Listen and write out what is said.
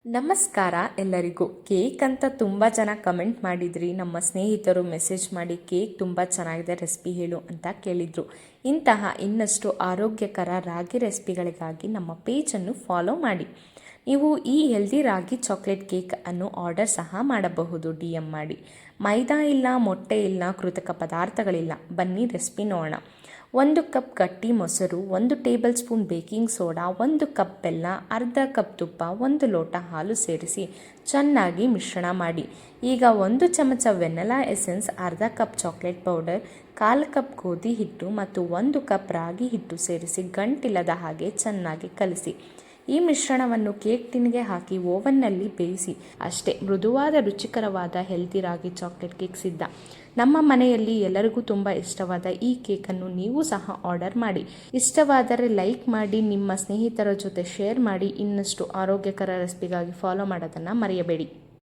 ನಮಸ್ಕಾರ ಎಲ್ಲರಿಗೂ. ಕೇಕ್ ಅಂತ ತುಂಬ ಜನ ಕಮೆಂಟ್ ಮಾಡಿದ್ರಿ. ನಮ್ಮ ಸ್ನೇಹಿತರು ಮೆಸೇಜ್ ಮಾಡಿ ಕೇಕ್ ತುಂಬ ಚೆನ್ನಾಗಿದೆ, ರೆಸಿಪಿ ಹೇಳು ಅಂತ ಕೇಳಿದರು. ಇಂತಹ ಇನ್ನಷ್ಟು ಆರೋಗ್ಯಕರ ರಾಗಿ ರೆಸಿಪಿಗಳಿಗಾಗಿ ನಮ್ಮ ಪೇಜನ್ನು ಫಾಲೋ ಮಾಡಿ. ನೀವು ಈ ಹೆಲ್ದಿ ರಾಗಿ ಚಾಕ್ಲೇಟ್ ಕೇಕ್ ಅನ್ನು ಆರ್ಡರ್ ಸಹ ಮಾಡಬಹುದು DM ಮಾಡಿ. ಮೈದಾ ಇಲ್ಲ, ಮೊಟ್ಟೆ ಇಲ್ಲ, ಕೃತಕ ಪದಾರ್ಥಗಳಿಲ್ಲ. ಬನ್ನಿ ರೆಸಿಪಿ ನೋಡೋಣ. 1 ಕಪ್ ಗಟ್ಟಿ ಮೊಸರು, 1 table spoon baking soda, 1 cup ಬೆಲ್ಲ, ಅರ್ಧ ಕಪ್ ತುಪ್ಪ, 1 ಲೋಟ ಹಾಲು ಸೇರಿಸಿ ಚೆನ್ನಾಗಿ ಮಿಶ್ರಣ ಮಾಡಿ. ಈಗ 1 ಚಮಚ ವೆನಿಲಾ ಎಸೆನ್ಸ್, ಅರ್ಧ ಕಪ್ ಚಾಕ್ಲೇಟ್ ಪೌಡರ್, 1/4 ಕಪ್ ಗೋಧಿ ಹಿಟ್ಟು ಮತ್ತು 1 ಕಪ್ ರಾಗಿ ಹಿಟ್ಟು ಸೇರಿಸಿ ಗಂಟಿಲ್ಲದ ಹಾಗೆ ಚೆನ್ನಾಗಿ ಕಲಿಸಿ. ಈ ಮಿಶ್ರಣವನ್ನು ಕೇಕ್ ಟಿನ್ಗೆ ಹಾಕಿ ಓವನ್ನಲ್ಲಿ ಬೇಯಿಸಿ. ಅಷ್ಟೇ, ಮೃದುವಾದ ರುಚಿಕರವಾದ ಹೆಲ್ದಿ ರಾಗಿ ಚಾಕ್ಲೇಟ್ ಕೇಕ್ ಸಿದ್ಧ. ನಮ್ಮ ಮನೆಯಲ್ಲಿ ಎಲ್ಲರಿಗೂ ತುಂಬ ಇಷ್ಟವಾದ ಈ ಕೇಕನ್ನು ನೀವು ಸಹ ಆರ್ಡರ್ ಮಾಡಿ. ಇಷ್ಟವಾದರೆ ಲೈಕ್ ಮಾಡಿ, ನಿಮ್ಮ ಸ್ನೇಹಿತರ ಜೊತೆ ಶೇರ್ ಮಾಡಿ. ಇನ್ನಷ್ಟು ಆರೋಗ್ಯಕರ ರೆಸಿಪಿಗಾಗಿ ಫಾಲೋ ಮಾಡೋದನ್ನು ಮರೆಯಬೇಡಿ.